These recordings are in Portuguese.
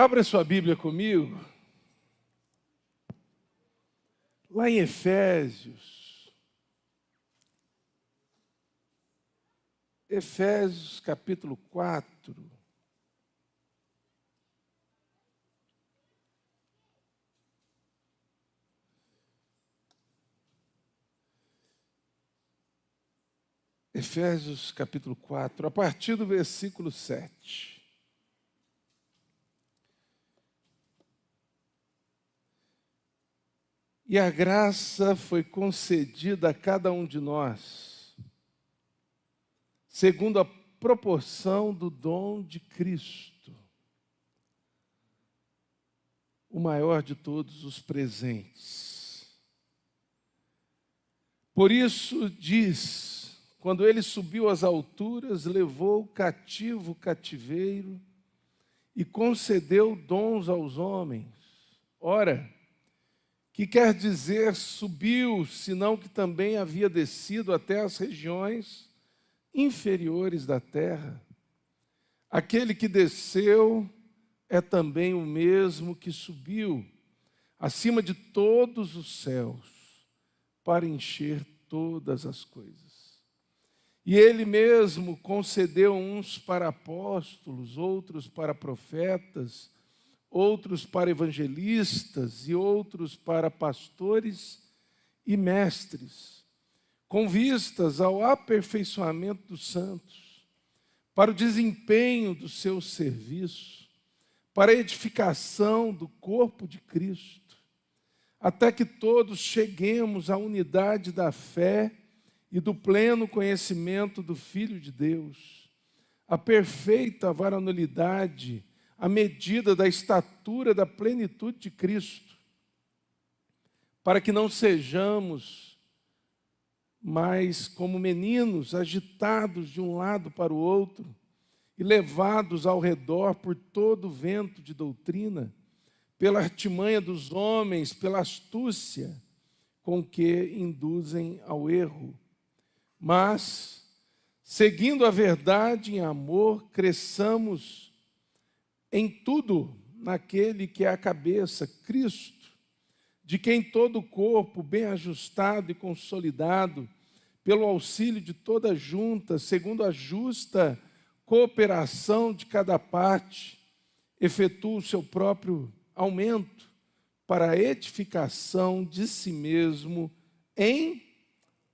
Abra sua Bíblia comigo, lá em Efésios capítulo 4. Efésios capítulo 4, a partir do versículo 7. E a graça foi concedida a cada um de nós, segundo a proporção do dom de Cristo, o maior de todos os presentes. Por isso diz, quando ele subiu às alturas, levou cativo o cativeiro e concedeu dons aos homens. Ora, que quer dizer subiu, senão que também havia descido até as regiões inferiores da terra. Aquele que desceu é também o mesmo que subiu acima de todos os céus para encher todas as coisas. E ele mesmo concedeu uns para apóstolos, outros para profetas, outros para evangelistas e outros para pastores e mestres, com vistas ao aperfeiçoamento dos santos, para o desempenho do seu serviço, para a edificação do corpo de Cristo, até que todos cheguemos à unidade da fé e do pleno conhecimento do Filho de Deus, a perfeita varonilidade, à medida da estatura da plenitude de Cristo, para que não sejamos mais como meninos agitados de um lado para o outro e levados ao redor por todo o vento de doutrina, pela artimanha dos homens, pela astúcia com que induzem ao erro. Mas, seguindo a verdade em amor, cresçamos em tudo naquele que é a cabeça, Cristo, de quem todo o corpo, bem ajustado e consolidado, pelo auxílio de toda junta, segundo a justa cooperação de cada parte, efetua o seu próprio aumento para a edificação de si mesmo em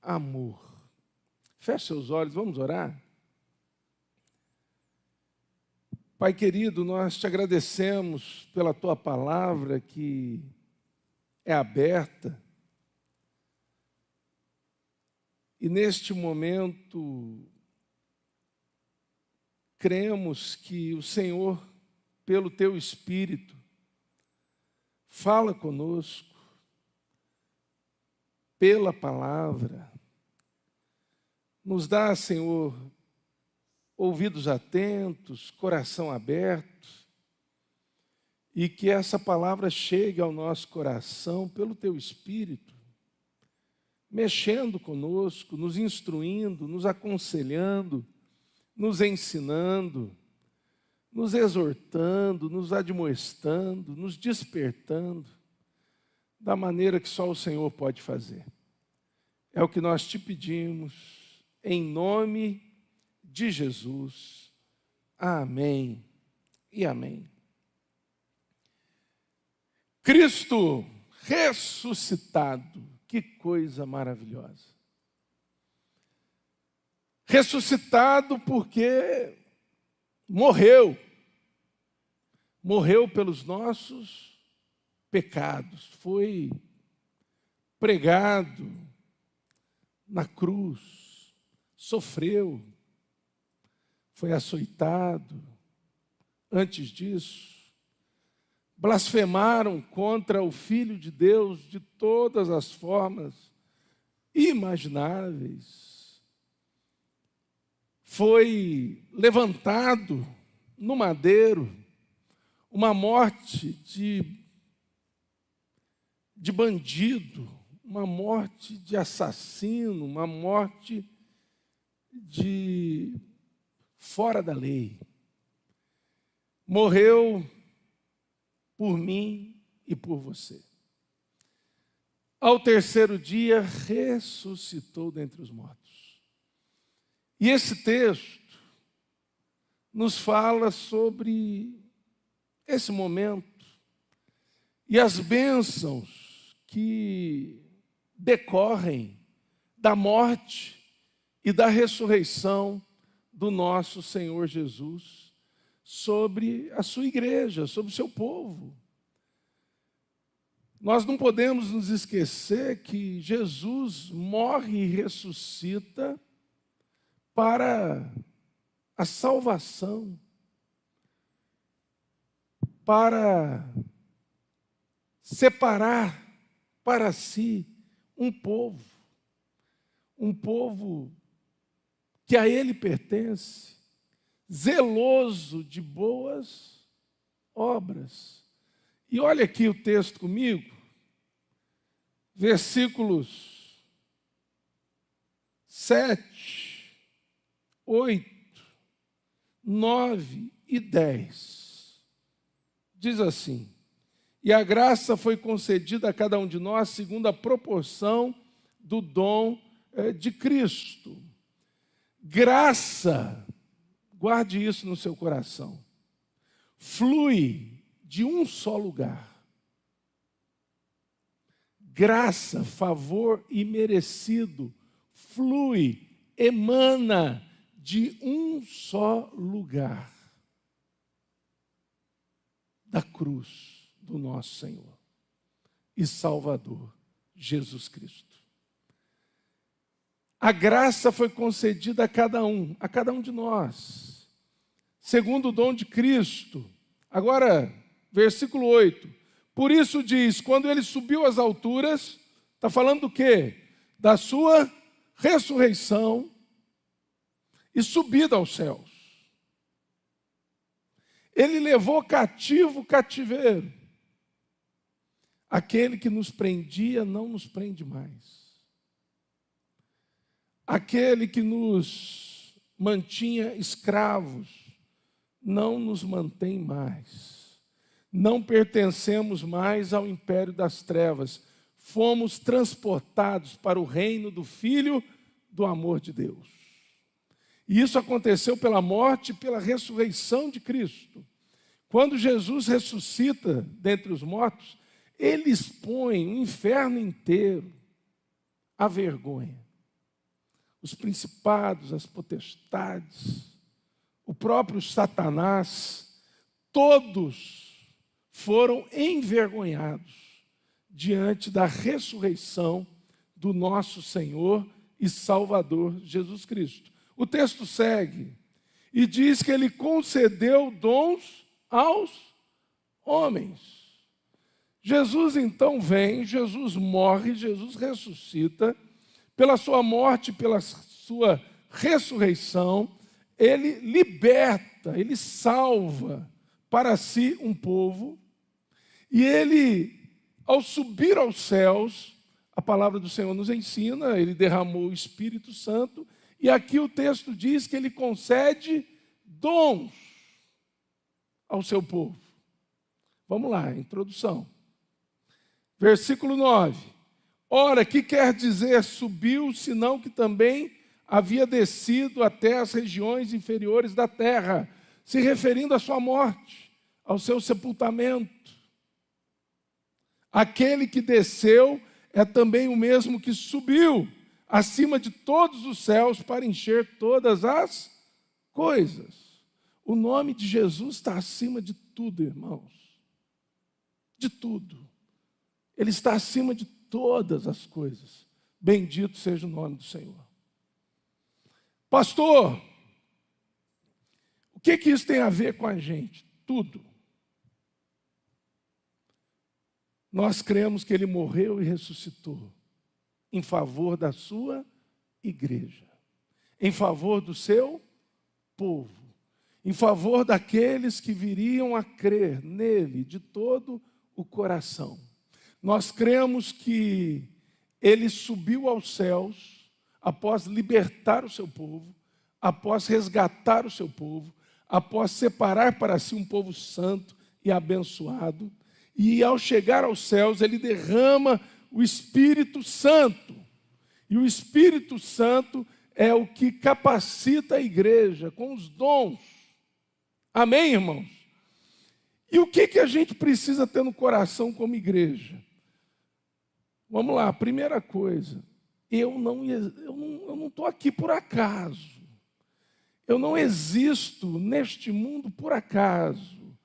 amor. Feche seus olhos, vamos orar? Pai querido, nós te agradecemos pela tua palavra que é aberta. E neste momento, cremos que o Senhor, pelo teu Espírito, fala conosco pela palavra. Nos dá, Senhor, ouvidos atentos, coração aberto, e que essa palavra chegue ao nosso coração pelo teu Espírito, mexendo conosco, nos instruindo, nos aconselhando, nos ensinando, nos exortando, nos admoestando, nos despertando, da maneira que só o Senhor pode fazer. É o que nós te pedimos, em nome de Jesus. Amém e amém. Cristo ressuscitado, que coisa maravilhosa. Ressuscitado porque morreu pelos nossos pecados, foi pregado na cruz, sofreu, foi açoitado. Antes disso, blasfemaram contra o Filho de Deus de todas as formas imagináveis. Foi levantado no madeiro, uma morte de bandido, uma morte de assassino, uma morte de fora da lei. Morreu por mim e por você. Ao terceiro dia, ressuscitou dentre os mortos. E esse texto nos fala sobre esse momento e as bênçãos que decorrem da morte e da ressurreição do nosso Senhor Jesus sobre a sua igreja, sobre o seu povo. Nós não podemos nos esquecer que Jesus morre e ressuscita para a salvação, para separar para si um povo que a Ele pertence, zeloso de boas obras. E olha aqui o texto comigo, versículos 7, 8, 9 e 10. Diz assim: e a graça foi concedida a cada um de nós segundo a proporção do dom de Cristo. Graça, guarde isso no seu coração, flui de um só lugar. Graça, favor imerecido, flui, emana de um só lugar. Da cruz do nosso Senhor e Salvador, Jesus Cristo. A graça foi concedida a cada um de nós, segundo o dom de Cristo. Agora, versículo 8. Por isso diz, quando ele subiu às alturas, está falando do quê? Da sua ressurreição e subida aos céus. Ele levou cativo o cativeiro. Aquele que nos prendia não nos prende mais. Aquele que nos mantinha escravos não nos mantém mais. Não pertencemos mais ao império das trevas. Fomos transportados para o reino do Filho do amor de Deus. E isso aconteceu pela morte e pela ressurreição de Cristo. Quando Jesus ressuscita dentre os mortos, ele expõe o inferno inteiro à vergonha. Os principados, as potestades, o próprio Satanás, todos foram envergonhados diante da ressurreição do nosso Senhor e Salvador Jesus Cristo. O texto segue e diz que ele concedeu dons aos homens. Jesus então vem, Jesus morre, Jesus ressuscita. Pela sua morte, pela sua ressurreição, ele liberta, ele salva para si um povo. E ele, ao subir aos céus, a palavra do Senhor nos ensina, ele derramou o Espírito Santo. E aqui o texto diz que ele concede dons ao seu povo. Vamos lá, introdução. Versículo 9. Ora, que quer dizer subiu, senão que também havia descido até as regiões inferiores da terra, se referindo à sua morte, ao seu sepultamento. Aquele que desceu é também o mesmo que subiu acima de todos os céus para encher todas as coisas. O nome de Jesus está acima de tudo, irmãos. De tudo. Ele está acima de todas as coisas. Bendito seja o nome do Senhor. Pastor, o que isso tem a ver com a gente? Tudo. Nós cremos que ele morreu e ressuscitou em favor da sua igreja, em favor do seu povo, em favor daqueles que viriam a crer nele de todo o coração. Nós cremos que ele subiu aos céus após libertar o seu povo, após resgatar o seu povo, após separar para si um povo santo e abençoado. e ao chegar aos céus, ele derrama o Espírito Santo. E o Espírito Santo é o que capacita a igreja com os dons. Amém, irmãos? E o que a gente precisa ter no coração como igreja? Vamos lá, primeira coisa, eu não estou aqui por acaso. Eu não existo neste mundo por acaso.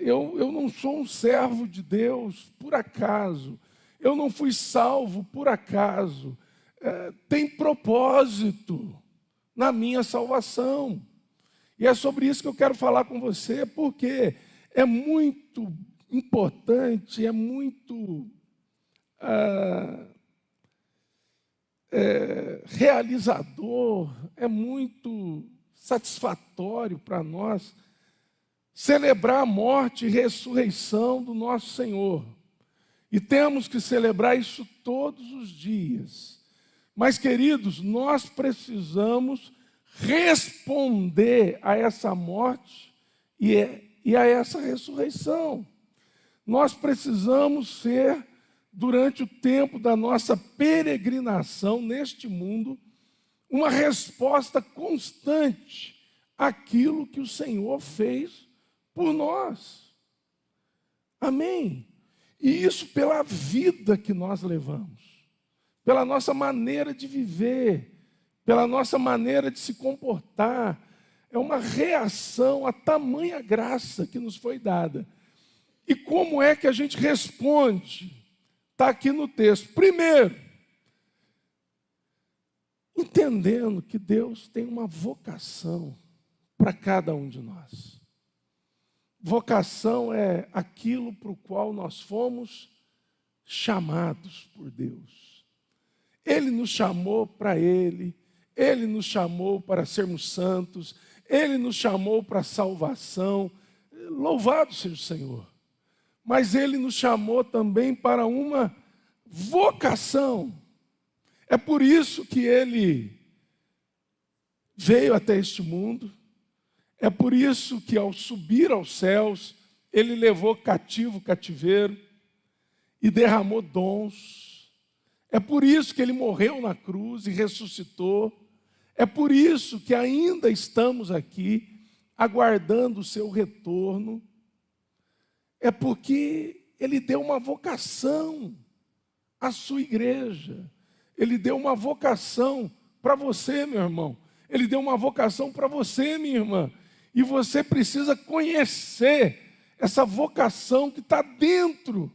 Eu não sou um servo de Deus por acaso. Eu não fui salvo por acaso. Tem propósito na minha salvação. E é sobre isso que eu quero falar com você, porque é muito importante, é muito realizador, é muito satisfatório para nós celebrar a morte e ressurreição do nosso Senhor. E temos que celebrar isso todos os dias. Mas, queridos, nós precisamos responder a essa morte e a essa ressurreição. Nós precisamos ser, durante o tempo da nossa peregrinação neste mundo, uma resposta constante àquilo que o Senhor fez por nós. Amém? E isso pela vida que nós levamos, pela nossa maneira de viver, pela nossa maneira de se comportar. É uma reação à tamanha graça que nos foi dada. E como é que a gente responde? Está aqui no texto. Primeiro, entendendo que Deus tem uma vocação para cada um de nós. Vocação é aquilo para o qual nós fomos chamados por Deus. Ele nos chamou para Ele, Ele nos chamou para sermos santos, Ele nos chamou para a salvação. Louvado seja o Senhor. Mas Ele nos chamou também para uma vocação. É por isso que Ele veio até este mundo. É por isso que ao subir aos céus, Ele levou cativo o cativeiro e derramou dons. É por isso que Ele morreu na cruz e ressuscitou. É por isso que ainda estamos aqui, aguardando o seu retorno. É porque Ele deu uma vocação à sua igreja. Ele deu uma vocação para você, meu irmão. Ele deu uma vocação para você, minha irmã. E você precisa conhecer essa vocação que está dentro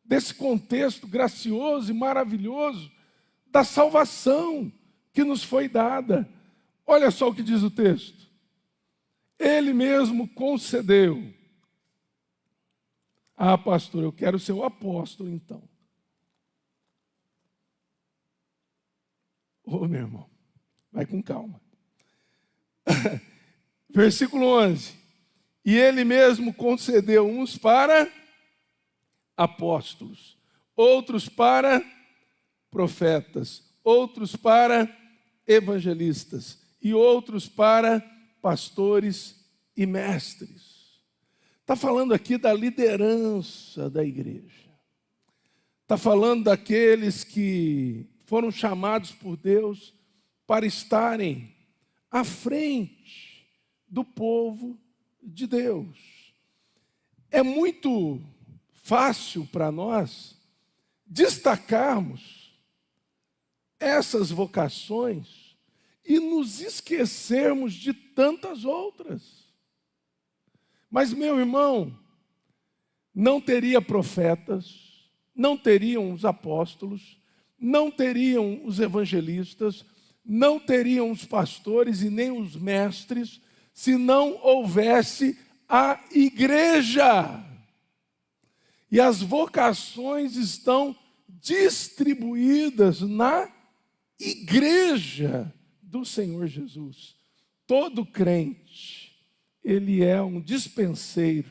desse contexto gracioso e maravilhoso da salvação que nos foi dada. Olha só o que diz o texto. Ele mesmo concedeu. Ah, pastor, eu quero ser o apóstolo então. Ô, meu irmão, vai com calma. Versículo 11. E ele mesmo concedeu uns para apóstolos, outros para profetas, outros para evangelistas e outros para pastores e mestres. Está falando aqui da liderança da igreja. Está falando daqueles que foram chamados por Deus para estarem à frente do povo de Deus. É muito fácil para nós destacarmos essas vocações e nos esquecermos de tantas outras. Mas, meu irmão, não teria profetas, não teriam os apóstolos, não teriam os evangelistas, não teriam os pastores e nem os mestres, se não houvesse a igreja. E as vocações estão distribuídas na igreja do Senhor Jesus. Todo crente, ele é um dispenseiro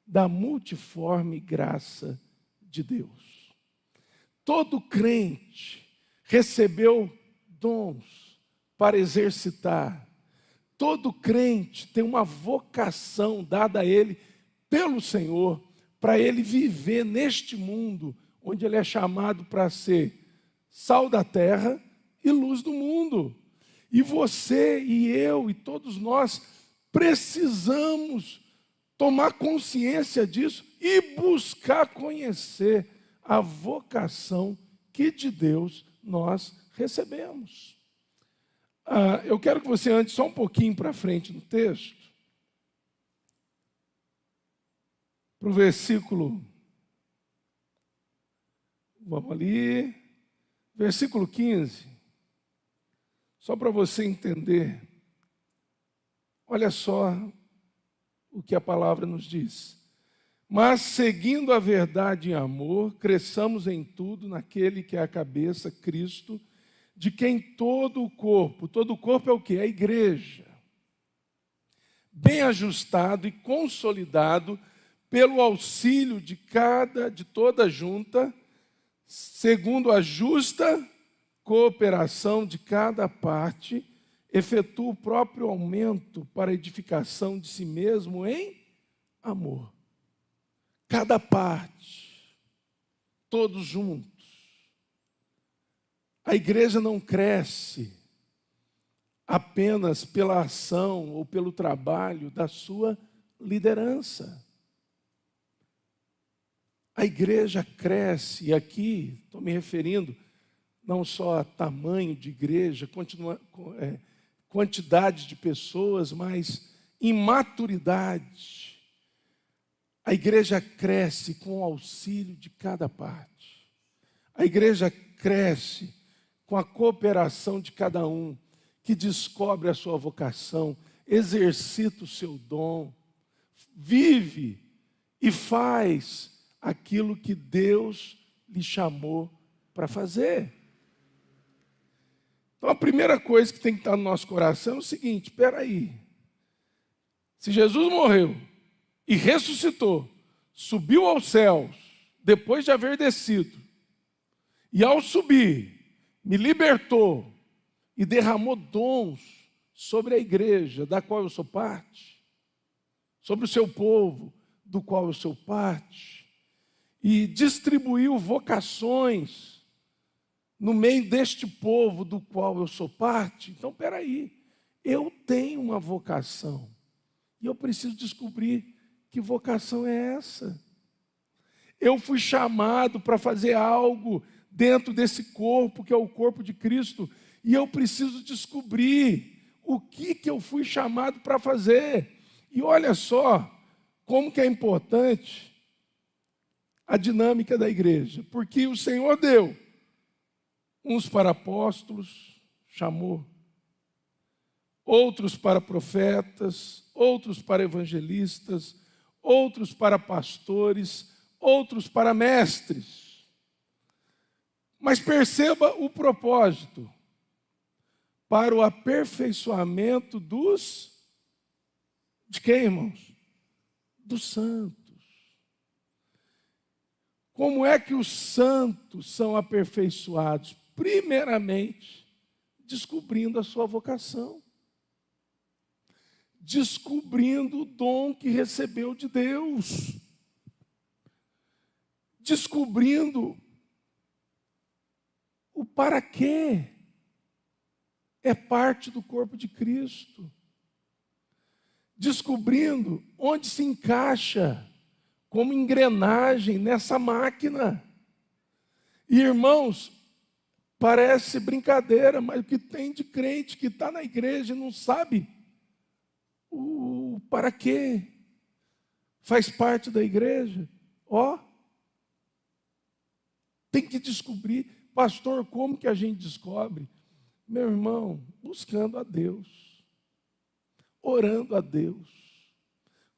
da multiforme graça de Deus. Todo crente recebeu dons para exercitar. Todo crente tem uma vocação dada a ele pelo Senhor para ele viver neste mundo, onde ele é chamado para ser sal da terra e luz do mundo. E você e eu e todos nós precisamos tomar consciência disso e buscar conhecer a vocação que de Deus nós recebemos. Eu quero que você ande só um pouquinho para frente no texto, para o versículo, vamos ali, versículo 15, só para você entender. Olha só o que a palavra nos diz. Mas, seguindo a verdade em amor, cresçamos em tudo naquele que é a cabeça, Cristo, de quem todo o corpo é o quê? A igreja, bem ajustado e consolidado pelo auxílio de toda junta, segundo a justa cooperação de cada parte, efetua o próprio aumento para a edificação de si mesmo em amor. Cada parte, todos juntos. A igreja não cresce apenas pela ação ou pelo trabalho da sua liderança. A igreja cresce, e aqui estou me referindo não só a tamanho de igreja, quantidade de pessoas, mas em maturidade. A igreja cresce com o auxílio de cada parte. A igreja cresce com a cooperação de cada um, que descobre a sua vocação, exercita o seu dom, vive e faz aquilo que Deus lhe chamou para fazer. Então a primeira coisa que tem que estar no nosso coração é o seguinte: espera aí, se Jesus morreu e ressuscitou, subiu aos céus, depois de haver descido, e ao subir, me libertou e derramou dons sobre a igreja, da qual eu sou parte, sobre o seu povo, do qual eu sou parte, e distribuiu vocações no meio deste povo do qual eu sou parte. Então, espera aí, eu tenho uma vocação, e eu preciso descobrir que vocação é essa. Eu fui chamado para fazer algo dentro desse corpo, que é o corpo de Cristo, e eu preciso descobrir o que eu fui chamado para fazer. E olha só como que é importante a dinâmica da igreja, porque o Senhor deu uns para apóstolos, chamou, outros para profetas, outros para evangelistas, outros para pastores, outros para mestres. Mas perceba o propósito: para o aperfeiçoamento de quem, irmãos? Dos santos. Como é que os santos são aperfeiçoados? Primeiramente, descobrindo a sua vocação, descobrindo o dom que recebeu de Deus, descobrindo o para quê. É parte do corpo de Cristo. Descobrindo onde se encaixa como engrenagem nessa máquina. E, irmãos, parece brincadeira, mas o que tem de crente que está na igreja e não sabe o para quê, faz parte da igreja, tem que descobrir. Pastor, como que a gente descobre? Meu irmão, buscando a Deus, orando a Deus,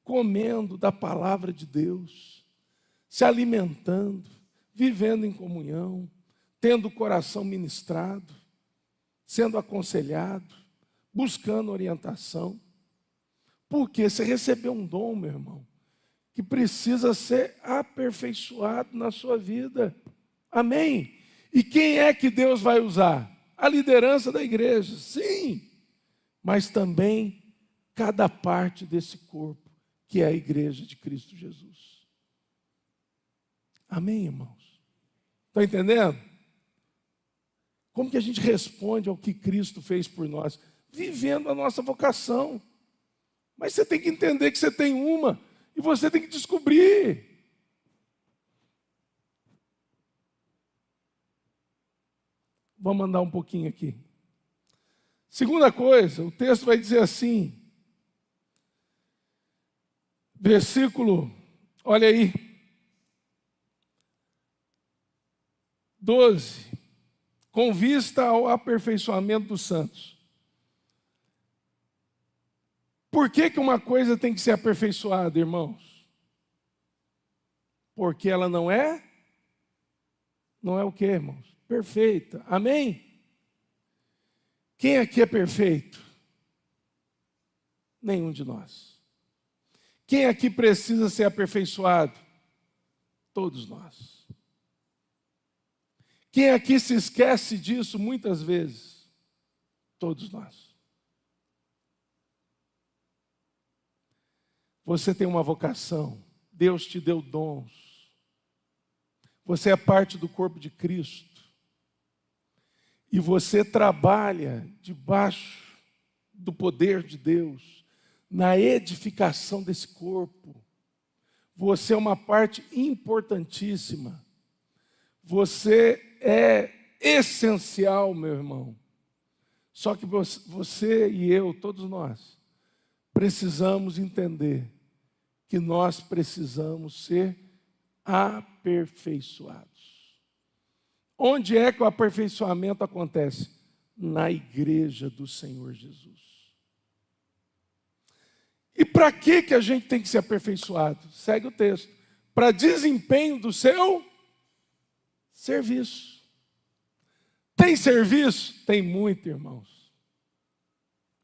comendo da palavra de Deus, se alimentando, vivendo em comunhão, tendo o coração ministrado, sendo aconselhado, buscando orientação. Porque você recebeu um dom, meu irmão, que precisa ser aperfeiçoado na sua vida. Amém? E quem é que Deus vai usar? A liderança da igreja, sim, mas também cada parte desse corpo, que é a igreja de Cristo Jesus. Amém, irmãos? Estão entendendo? Como que a gente responde ao que Cristo fez por nós? Vivendo a nossa vocação. Mas você tem que entender que você tem uma e você tem que descobrir. Vamos andar um pouquinho aqui. Segunda coisa, o texto vai dizer assim, versículo, olha aí, 12, com vista ao aperfeiçoamento dos santos. Por que uma coisa tem que ser aperfeiçoada, irmãos? Porque ela não é o quê, irmãos? Perfeita. Amém? Quem aqui é perfeito? Nenhum de nós. Quem aqui precisa ser aperfeiçoado? Todos nós. Quem aqui se esquece disso muitas vezes? Todos nós. Você tem uma vocação, Deus te deu dons. Você é parte do corpo de Cristo. E você trabalha debaixo do poder de Deus, na edificação desse corpo. Você é uma parte importantíssima. Você é essencial, meu irmão. Só que você e eu, todos nós, precisamos entender que nós precisamos ser aperfeiçoados. Onde é que o aperfeiçoamento acontece? Na igreja do Senhor Jesus. E para que a gente tem que ser aperfeiçoado? Segue o texto. Para desempenho do seu serviço. Tem serviço? Tem muito, irmãos.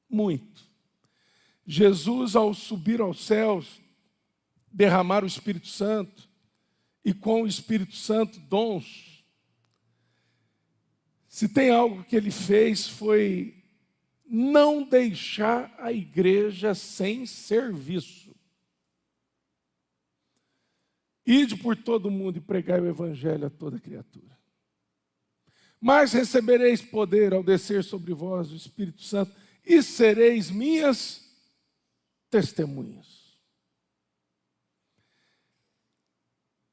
Muito. Jesus, ao subir aos céus, derramar o Espírito Santo, e com o Espírito Santo dons. Se tem algo que ele fez foi não deixar a igreja sem serviço. Ide por todo mundo e pregai o evangelho a toda criatura. Mas recebereis poder ao descer sobre vós o Espírito Santo e sereis minhas testemunhas.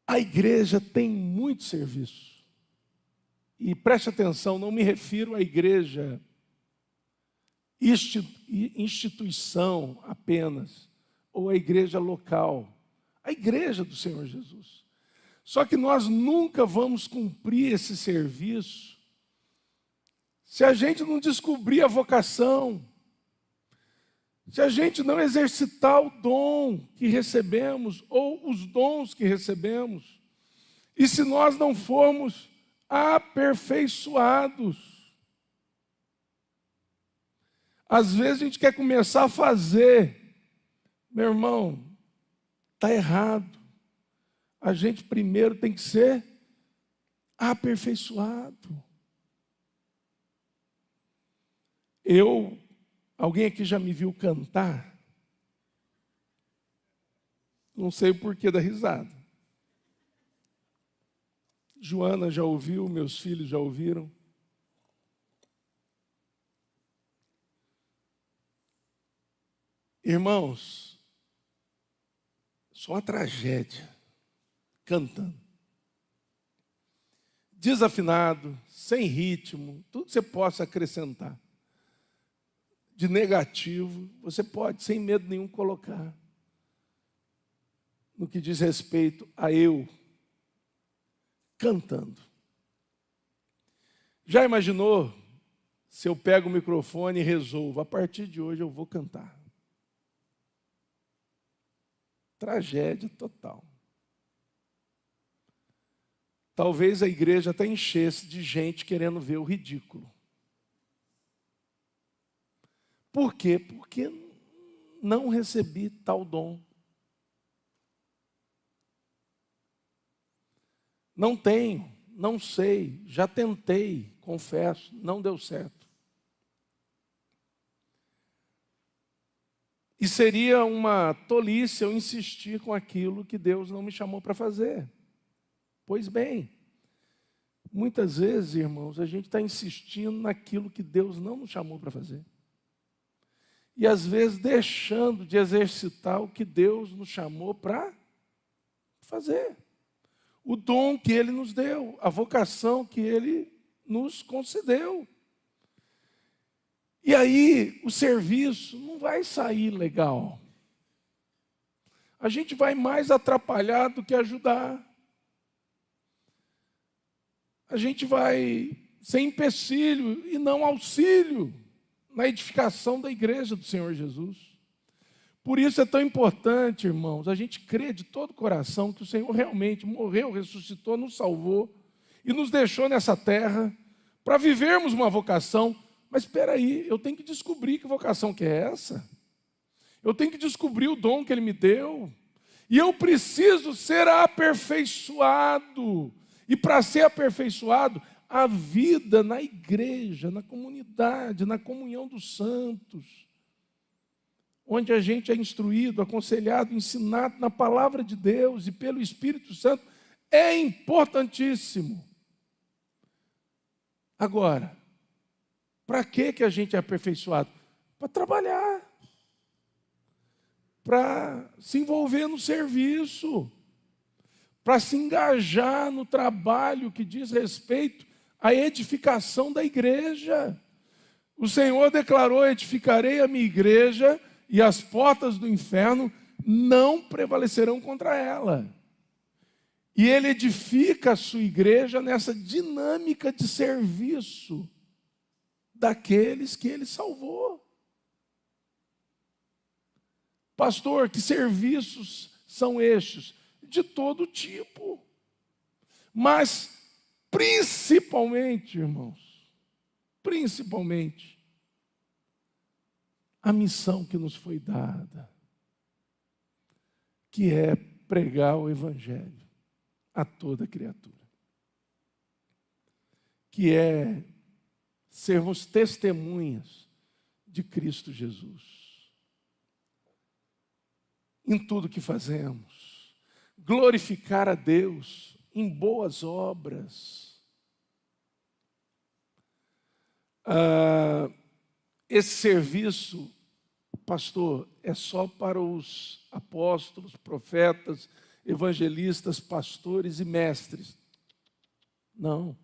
A igreja tem muito serviço. E preste atenção, não me refiro à igreja instituição apenas, ou à igreja local, a igreja do Senhor Jesus. Só que nós nunca vamos cumprir esse serviço se a gente não descobrir a vocação, se a gente não exercitar o dom que recebemos, ou os dons que recebemos, e se nós não formos aperfeiçoados. Às vezes a gente quer começar a fazer, meu irmão, está errado. A gente primeiro tem que ser aperfeiçoado. Alguém aqui já me viu cantar? Não sei o porquê da risada. Joana já ouviu, meus filhos já ouviram. Irmãos, só uma tragédia cantando. Desafinado, sem ritmo, tudo que você possa acrescentar. De negativo, você pode, sem medo nenhum, colocar. No que diz respeito a eu, cantando. Já imaginou se eu pego o microfone e resolvo, a partir de hoje eu vou cantar? Tragédia total. Talvez a igreja até enchesse de gente querendo ver o ridículo. Por quê? Porque não recebi tal dom. Não tenho, não sei, já tentei, confesso, não deu certo. E seria uma tolice eu insistir com aquilo que Deus não me chamou para fazer. Pois bem, muitas vezes, irmãos, a gente está insistindo naquilo que Deus não nos chamou para fazer. E às vezes deixando de exercitar o que Deus nos chamou para fazer. O dom que Ele nos deu, a vocação que Ele nos concedeu. E aí o serviço não vai sair legal. A gente vai mais atrapalhar do que ajudar. A gente vai ser empecilho e não auxílio na edificação da igreja do Senhor Jesus. Por isso é tão importante, irmãos, a gente crer de todo o coração que o Senhor realmente morreu, ressuscitou, nos salvou e nos deixou nessa terra para vivermos uma vocação. Mas espera aí, eu tenho que descobrir que vocação que é essa. Eu tenho que descobrir o dom que Ele me deu. E eu preciso ser aperfeiçoado. E para ser aperfeiçoado, a vida na igreja, na comunidade, na comunhão dos santos, onde a gente é instruído, aconselhado, ensinado na palavra de Deus e pelo Espírito Santo, é importantíssimo. Agora, para que a gente é aperfeiçoado? Para trabalhar, para se envolver no serviço, para se engajar no trabalho que diz respeito à edificação da igreja. O Senhor declarou: edificarei a minha igreja e as portas do inferno não prevalecerão contra ela. E Ele edifica a sua igreja nessa dinâmica de serviço daqueles que Ele salvou. Pastor, que serviços são estes? De todo tipo. Mas, principalmente, irmãos, principalmente, a missão que nos foi dada, que é pregar o Evangelho a toda criatura, que é sermos testemunhas de Cristo Jesus. Em tudo que fazemos, glorificar a Deus em boas obras. Esse serviço, pastor, é só para os apóstolos, profetas, evangelistas, pastores e mestres. Não.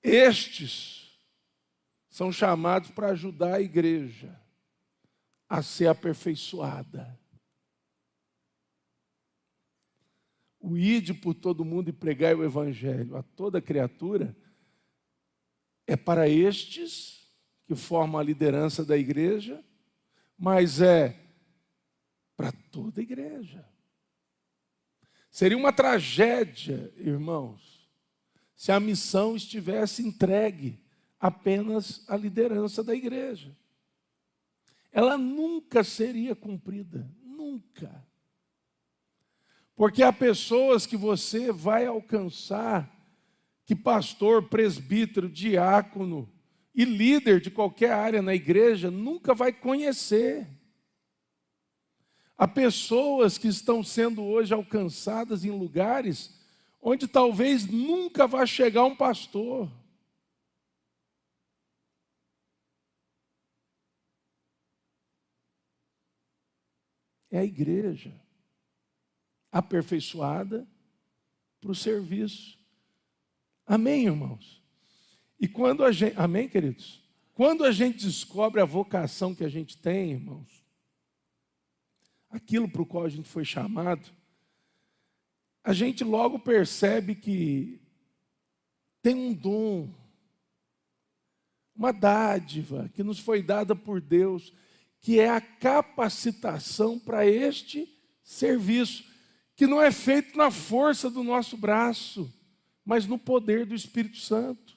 Estes são chamados para ajudar a igreja a ser aperfeiçoada. O ide por todo mundo e pregai o evangelho a toda criatura é para estes que formam a liderança da igreja, mas é para toda a igreja. Seria uma tragédia, irmãos, se a missão estivesse entregue apenas à liderança da igreja. Ela nunca seria cumprida, nunca. Porque há pessoas que você vai alcançar, que pastor, presbítero, diácono e líder de qualquer área na igreja nunca vai conhecer. Há pessoas que estão sendo hoje alcançadas em lugares onde talvez nunca vá chegar um pastor. É a igreja aperfeiçoada para o serviço. Amém, irmãos? E quando a gente, amém, queridos? Quando a gente descobre a vocação que a gente tem, irmãos, aquilo para o qual a gente foi chamado, a gente logo percebe que tem um dom, uma dádiva que nos foi dada por Deus, que é a capacitação para este serviço, que não é feito na força do nosso braço, mas no poder do Espírito Santo.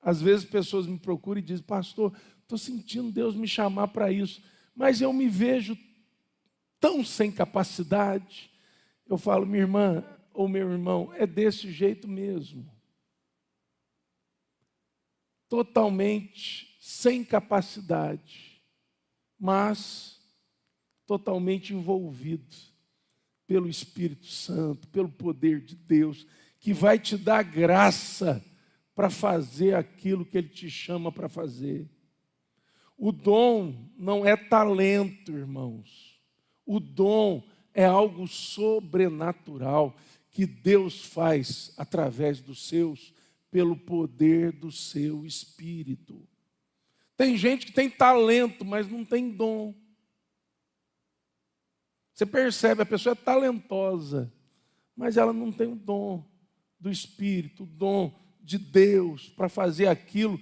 Às vezes pessoas me procuram e dizem: pastor, estou sentindo Deus me chamar para isso, mas eu me vejo tão sem capacidade. Eu falo: minha irmã ou meu irmão, é desse jeito mesmo. Totalmente sem capacidade, mas totalmente envolvido pelo Espírito Santo, pelo poder de Deus, que vai te dar graça para fazer aquilo que Ele te chama para fazer. O dom não é talento, irmãos. O dom é algo sobrenatural que Deus faz através dos seus, pelo poder do seu Espírito. Tem gente que tem talento, mas não tem dom. Você percebe, a pessoa é talentosa, mas ela não tem o dom do Espírito, o dom de Deus para fazer aquilo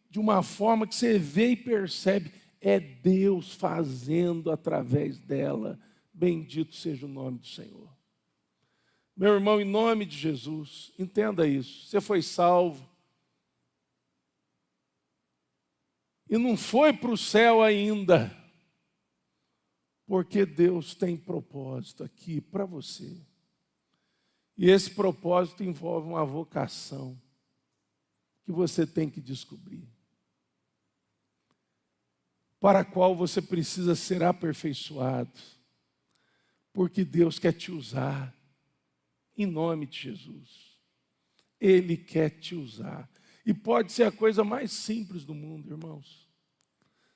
de uma forma que você vê e percebe, é Deus fazendo através dela. Bendito seja o nome do Senhor. Meu irmão, em nome de Jesus, entenda isso. Você foi salvo e não foi para o céu ainda, porque Deus tem propósito aqui para você. E esse propósito envolve uma vocação que você tem que descobrir, para a qual você precisa ser aperfeiçoado, porque Deus quer te usar, em nome de Jesus. Ele quer te usar. E pode ser a coisa mais simples do mundo, irmãos.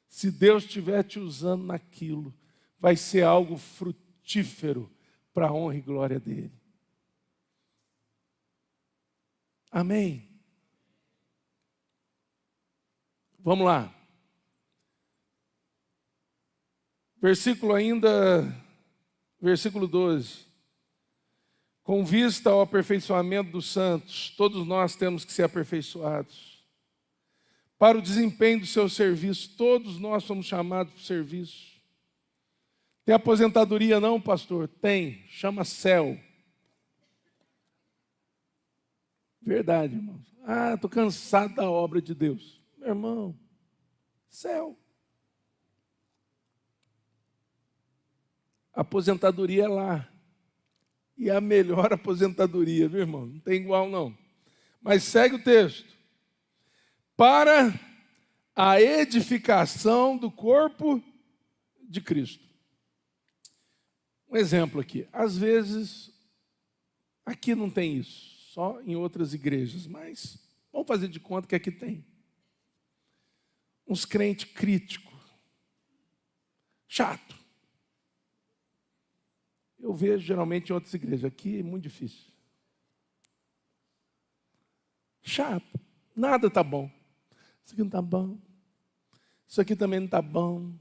Se Deus estiver te usando naquilo, vai ser algo frutífero para a honra e glória dEle. Amém? Vamos lá. Versículo 12. Com vista ao aperfeiçoamento dos santos, todos nós temos que ser aperfeiçoados. Para o desempenho do seu serviço, todos nós somos chamados para o serviço. Tem aposentadoria não, pastor? Tem, chama céu. Verdade, irmãos. Estou cansado da obra de Deus. Meu irmão, céu. A aposentadoria é lá. E a melhor aposentadoria, viu, irmão? Não tem igual, não. Mas segue o texto. Para a edificação do corpo de Cristo. Um exemplo aqui. Às vezes, aqui não tem isso, só em outras igrejas, mas vamos fazer de conta que aqui tem. Uns crentes críticos, chato. Eu vejo geralmente em outras igrejas. Aqui é muito difícil. Chato. Nada está bom. Isso aqui não está bom. Isso aqui também não está bom.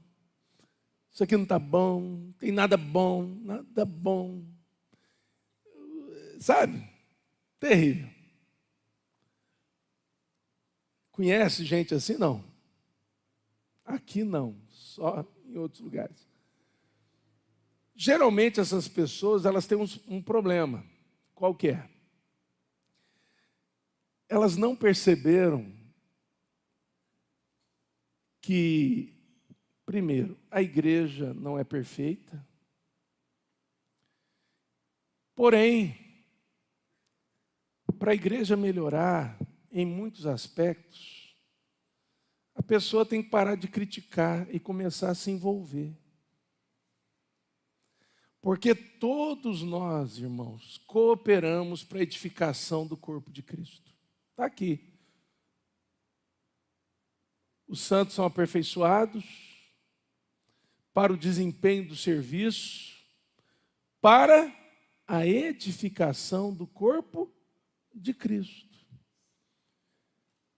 Isso aqui não está bom. Não tem nada bom. Nada bom. Sabe? Terrível. Conhece gente assim? Não. Aqui não. Só em outros lugares. Geralmente essas pessoas, elas têm um problema. Qual que é? Elas não perceberam que, primeiro, a igreja não é perfeita. Porém, para a igreja melhorar em muitos aspectos, a pessoa tem que parar de criticar e começar a se envolver. Porque todos nós, irmãos, cooperamos para a edificação do corpo de Cristo. Está aqui. Os santos são aperfeiçoados para o desempenho do serviço, para a edificação do corpo de Cristo.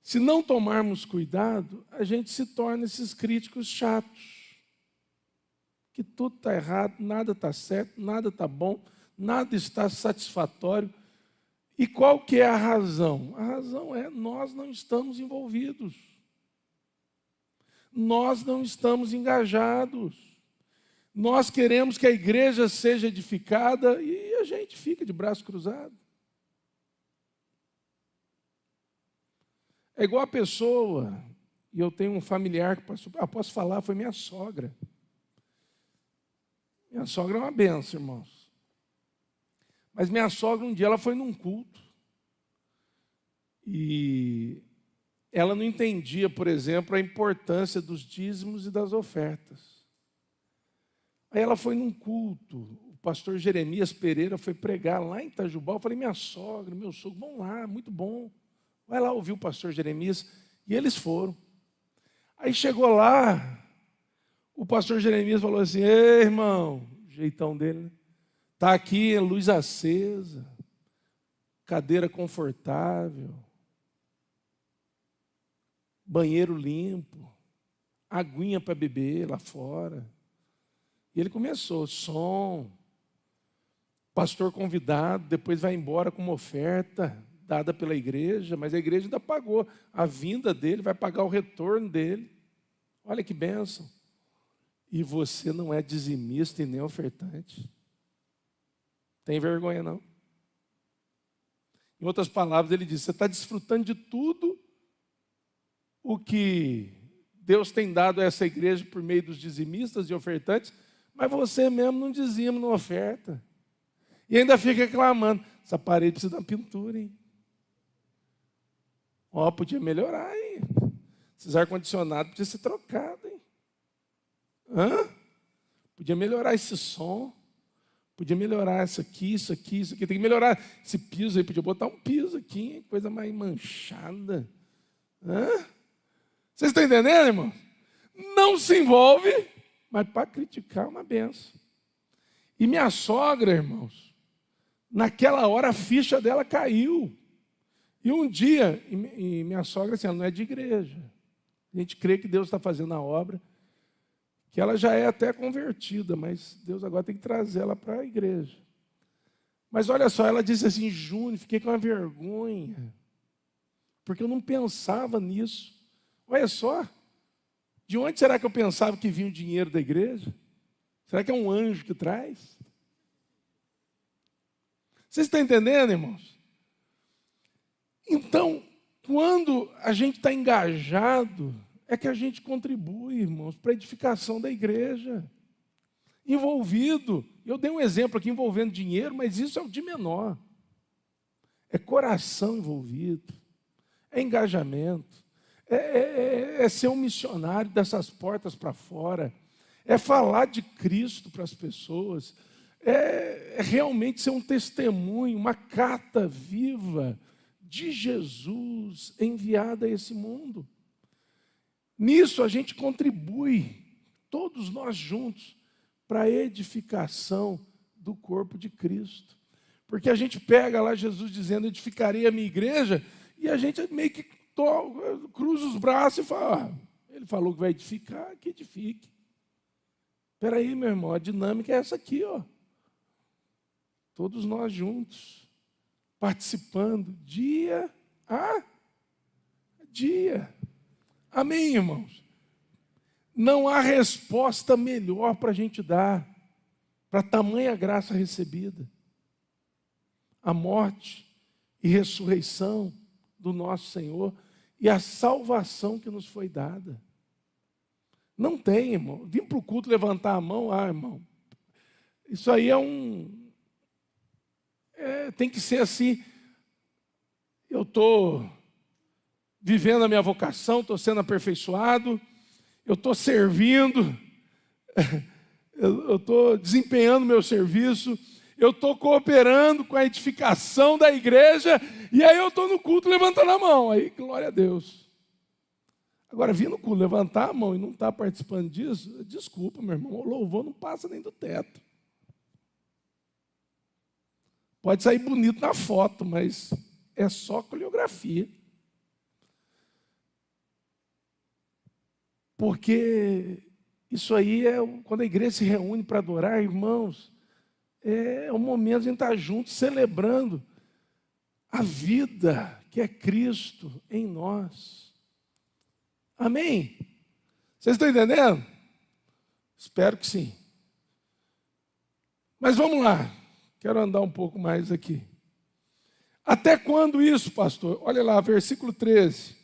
Se não tomarmos cuidado, a gente se torna esses críticos chatos. Que tudo está errado, nada está certo, nada está bom, nada está satisfatório. E qual que é a razão? A razão é nós não estamos envolvidos. Nós não estamos engajados. Nós queremos que a igreja seja edificada e a gente fica de braço cruzado. É igual a pessoa, e eu tenho um familiar que posso falar, foi minha sogra. Minha sogra é uma benção, irmãos. Mas minha sogra, um dia, ela foi num culto. E ela não entendia, por exemplo, a importância dos dízimos e das ofertas. Aí ela foi num culto. O pastor Jeremias Pereira foi pregar lá em Itajubá. Eu falei, minha sogra, meu sogro, vão lá, muito bom. Vai lá ouvir o pastor Jeremias. E eles foram. Aí chegou lá, o pastor Jeremias falou assim, ei, irmão, jeitão dele, né? Está aqui, luz acesa, cadeira confortável, banheiro limpo, aguinha para beber lá fora. E ele começou, som, pastor convidado, depois vai embora com uma oferta dada pela igreja, mas a igreja ainda pagou a vinda dele, vai pagar o retorno dele. Olha que bênção. E você não é dizimista e nem ofertante. Tem vergonha, não? Em outras palavras, ele diz, você está desfrutando de tudo o que Deus tem dado a essa igreja por meio dos dizimistas e ofertantes, mas você mesmo não dizima, não oferta. E ainda fica reclamando, essa parede precisa de uma pintura, hein? Ó, podia melhorar, hein? Esses ar-condicionado precisa ser trocado, hein? Hã? Podia melhorar esse som. Podia melhorar isso aqui, isso aqui, isso aqui. Tem que melhorar esse piso aí. Podia botar um piso aqui, hein? Coisa mais manchada. Hã? Vocês estão entendendo, irmão? Não se envolve, mas para criticar é uma benção. E minha sogra, irmãos, naquela hora a ficha dela caiu. E um dia, e minha sogra, assim, ela não é de igreja. A gente crê que Deus está fazendo a obra, que ela já é até convertida, mas Deus agora tem que trazer ela para a igreja. Mas olha só, ela disse assim, Júnior, fiquei com uma vergonha, porque eu não pensava nisso. Olha só, de onde será que eu pensava que vinha o dinheiro da igreja? Será que é um anjo que traz? Vocês estão entendendo, irmãos? Então, quando a gente está engajado, é que a gente contribui, irmãos, para a edificação da igreja. Envolvido. Eu dei um exemplo aqui envolvendo dinheiro, mas isso é o de menor. É coração envolvido. É engajamento. É ser um missionário dessas portas para fora. É falar de Cristo para as pessoas. É realmente ser um testemunho, uma carta viva de Jesus enviada a esse mundo. Nisso a gente contribui, todos nós juntos, para a edificação do corpo de Cristo. Porque a gente pega lá Jesus dizendo, edificarei a minha igreja, e a gente meio que cruza os braços e fala, ele falou que vai edificar, que edifique. Espera aí, meu irmão, a dinâmica é essa aqui, ó. Todos nós juntos, participando, dia a dia. Amém, irmãos? Não há resposta melhor para a gente dar, para tamanha graça recebida. A morte e ressurreição do nosso Senhor e a salvação que nos foi dada. Não tem, irmão. Vim para o culto levantar a mão, irmão. Isso aí tem que ser assim. Eu estou vivendo a minha vocação, estou sendo aperfeiçoado, eu estou servindo, eu estou desempenhando meu serviço, eu estou cooperando com a edificação da igreja, e aí eu estou no culto levantando a mão, aí glória a Deus. Agora, vir no culto levantar a mão e não estar participando disso, desculpa, meu irmão, o louvor não passa nem do teto. Pode sair bonito na foto, mas é só coreografia. Porque isso aí é quando a igreja se reúne para adorar, irmãos, é um momento de a gente estar juntos, celebrando a vida que é Cristo em nós. Amém? Vocês estão entendendo? Espero que sim. Mas vamos lá, quero andar um pouco mais aqui. Até quando isso, pastor? Olha lá, versículo 13.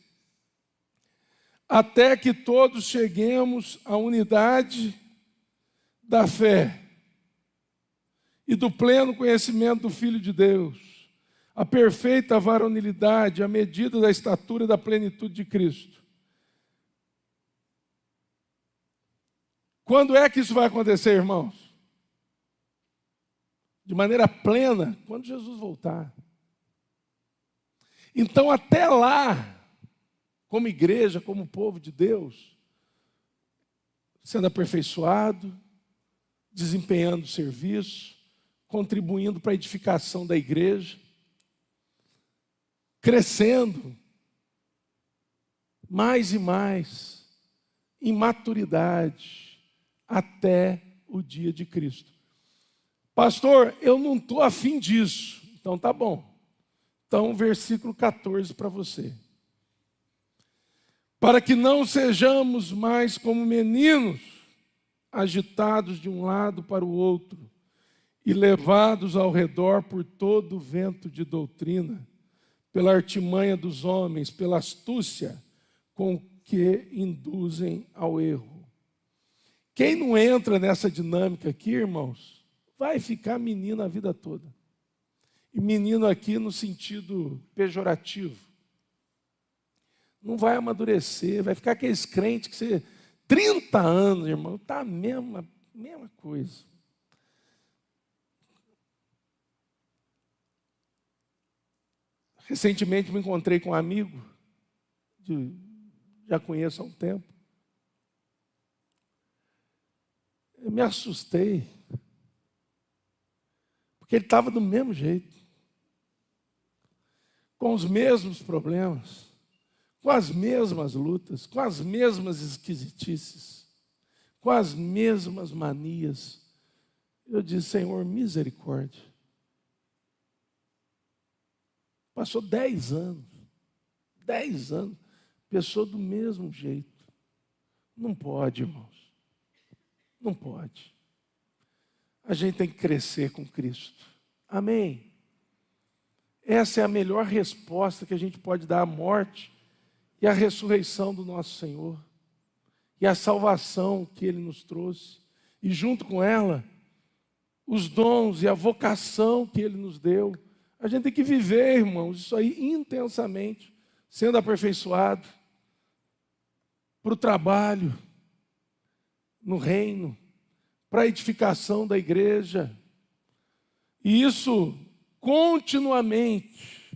Até que todos cheguemos à unidade da fé e do pleno conhecimento do Filho de Deus, a perfeita varonilidade, a medida da estatura da plenitude de Cristo. Quando é que isso vai acontecer, irmãos? de maneira plena quando Jesus voltar. Então, até lá, como igreja, como povo de Deus, sendo aperfeiçoado, desempenhando o serviço, contribuindo para a edificação da igreja, crescendo mais e mais em maturidade até o dia de Cristo. Pastor, eu não estou afim disso. Então tá bom. Então, versículo 14 para você. Para que não sejamos mais como meninos, agitados de um lado para o outro e levados ao redor por todo o vento de doutrina, pela artimanha dos homens, pela astúcia com que induzem ao erro. Quem não entra nessa dinâmica aqui, irmãos, vai ficar menino a vida toda. E menino aqui no sentido pejorativo. Não vai amadurecer, vai ficar aqueles crentes que você... 30 anos, irmão, está a mesma coisa. Recentemente me encontrei com um amigo, já conheço há um tempo. Eu me assustei, porque ele estava do mesmo jeito, com os mesmos problemas, com as mesmas lutas, com as mesmas esquisitices, com as mesmas manias. Eu disse, Senhor, misericórdia. Passou 10 anos, pessoa do mesmo jeito. Não pode, irmãos, não pode. A gente tem que crescer com Cristo. Amém? Essa é a melhor resposta que a gente pode dar à morte e à ressurreição do nosso Senhor. E à salvação que Ele nos trouxe. E junto com ela, os dons e a vocação que Ele nos deu. A gente tem que viver, irmãos, isso aí intensamente, sendo aperfeiçoado para o trabalho, no reino, para a edificação da igreja. E isso continuamente.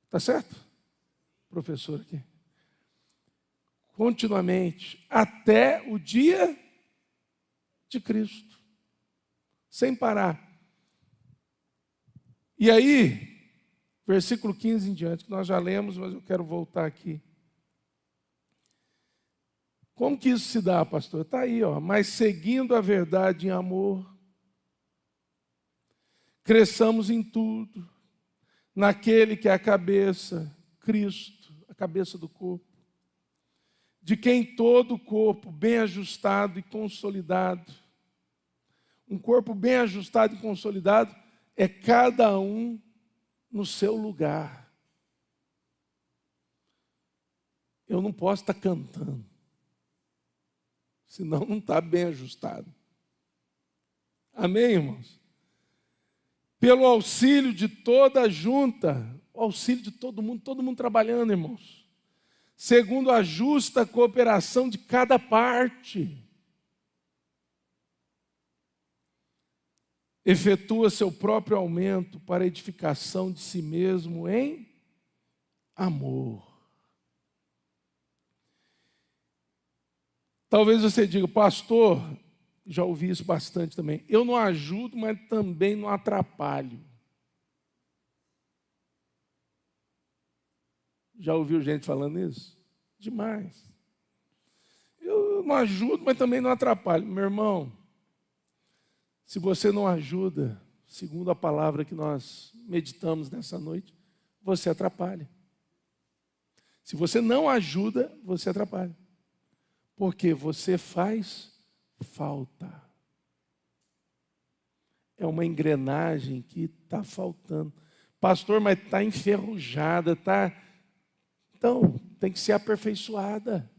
Está certo? Professor aqui. Continuamente, até o dia de Cristo. Sem parar. E aí, versículo 15 em diante, que nós já lemos, mas eu quero voltar aqui. Como que isso se dá, pastor? Está aí, ó. Mas seguindo a verdade em amor, cresçamos em tudo, naquele que é a cabeça, Cristo, a cabeça do corpo, de quem todo o corpo, bem ajustado e consolidado. Um corpo bem ajustado e consolidado é cada um no seu lugar. Eu não posso estar cantando, senão não está bem ajustado. Amém, irmãos? Pelo auxílio de toda a junta, o auxílio de todo mundo trabalhando, irmãos, segundo a justa cooperação de cada parte, efetua seu próprio aumento para a edificação de si mesmo em amor. Talvez você diga, pastor, já ouvi isso bastante também, eu não ajudo, mas também não atrapalho. Já ouviu gente falando isso? Demais. Eu não ajudo, mas também não atrapalho. Meu irmão, se você não ajuda, segundo a palavra que nós meditamos nessa noite, você atrapalha. Se você não ajuda, você atrapalha. Porque você faz falta. É uma engrenagem que está faltando. Pastor, mas está enferrujada, está... Então, tem que ser aperfeiçoada.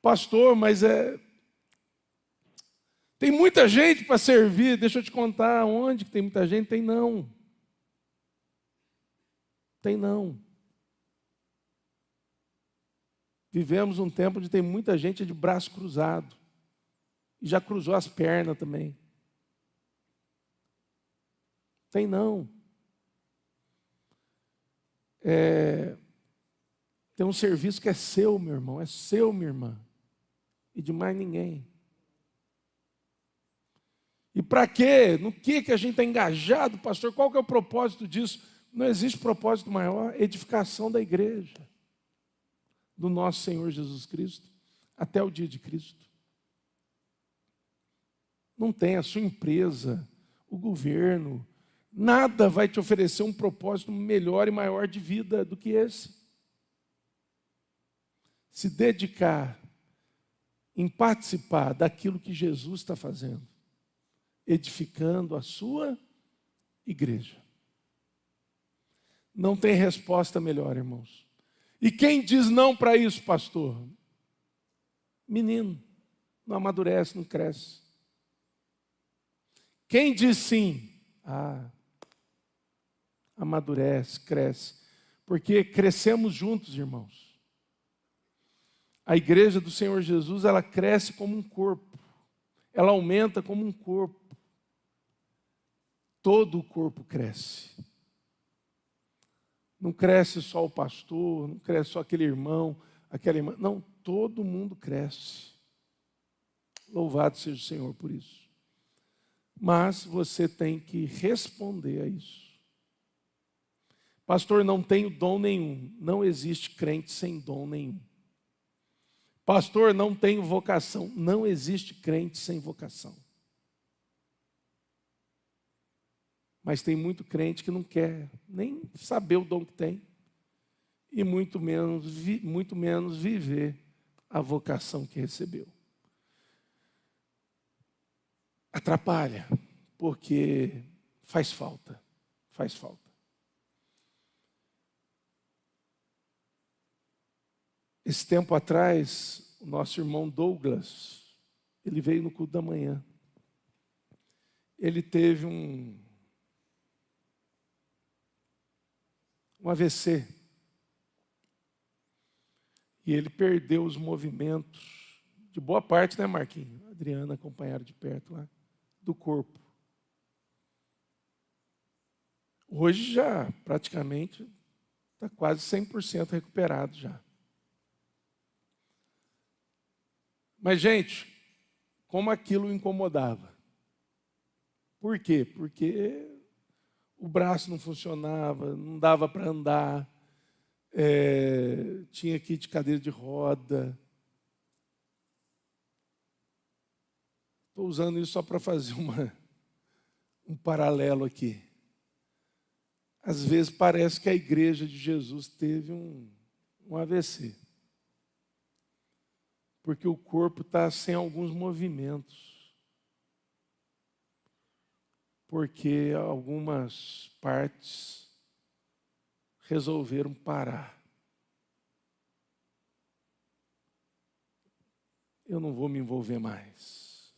Pastor, mas tem muita gente para servir. Deixa eu te contar onde que tem muita gente. Tem não. Tem não. Vivemos um tempo onde tem muita gente de braço cruzado. E já cruzou as pernas também. Tem não. Tem um serviço que é seu, meu irmão, é seu, minha irmã. E de mais ninguém. E para quê? No que a gente está engajado, pastor? Qual que é o propósito disso? Não existe propósito maior, edificação da igreja, do nosso Senhor Jesus Cristo, até o dia de Cristo. Não tem a sua empresa, o governo, nada vai te oferecer um propósito melhor e maior de vida do que esse. Se dedicar em participar daquilo que Jesus está fazendo, edificando a sua igreja. Não tem resposta melhor, irmãos. E quem diz não para isso, pastor? Menino, não amadurece, não cresce. Quem diz sim? Amadurece, cresce. Porque crescemos juntos, irmãos. A igreja do Senhor Jesus, ela cresce como um corpo. Ela aumenta como um corpo. Todo o corpo cresce. Não cresce só o pastor, não cresce só aquele irmão, aquela irmã. Não, todo mundo cresce. Louvado seja o Senhor por isso. Mas você tem que responder a isso. Pastor, não tenho dom nenhum. Não existe crente sem dom nenhum. Pastor, não tenho vocação. Não existe crente sem vocação. Mas tem muito crente que não quer nem saber o dom que tem. E muito menos viver a vocação que recebeu. Atrapalha, porque faz falta. Faz falta. Esse tempo atrás, o nosso irmão Douglas, ele veio no culto da manhã. Ele teve um AVC. E ele perdeu os movimentos, de boa parte, né, Marquinhos? A Adriana acompanharam de perto lá, do corpo. Hoje já, praticamente, está quase 100% recuperado já. Mas, gente, como aquilo o incomodava. Por quê? Porque o braço não funcionava, não dava para andar, tinha que ir de cadeira de roda. Estou usando isso só para fazer um paralelo aqui. Às vezes parece que a igreja de Jesus teve um AVC. Porque o corpo está sem alguns movimentos. Porque algumas partes resolveram parar. Eu não vou me envolver mais.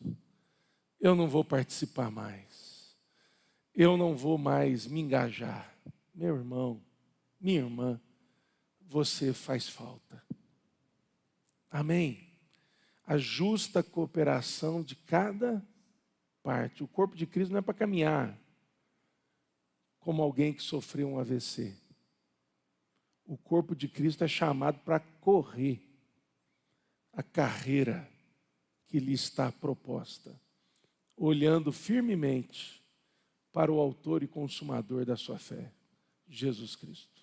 Eu não vou participar mais. Eu não vou mais me engajar. Meu irmão, minha irmã, você faz falta. Amém? A justa cooperação de cada parte. O corpo de Cristo não é para caminhar como alguém que sofreu um AVC. O corpo de Cristo é chamado para correr a carreira que lhe está proposta, olhando firmemente para o autor e consumador da sua fé, Jesus Cristo.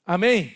Amém?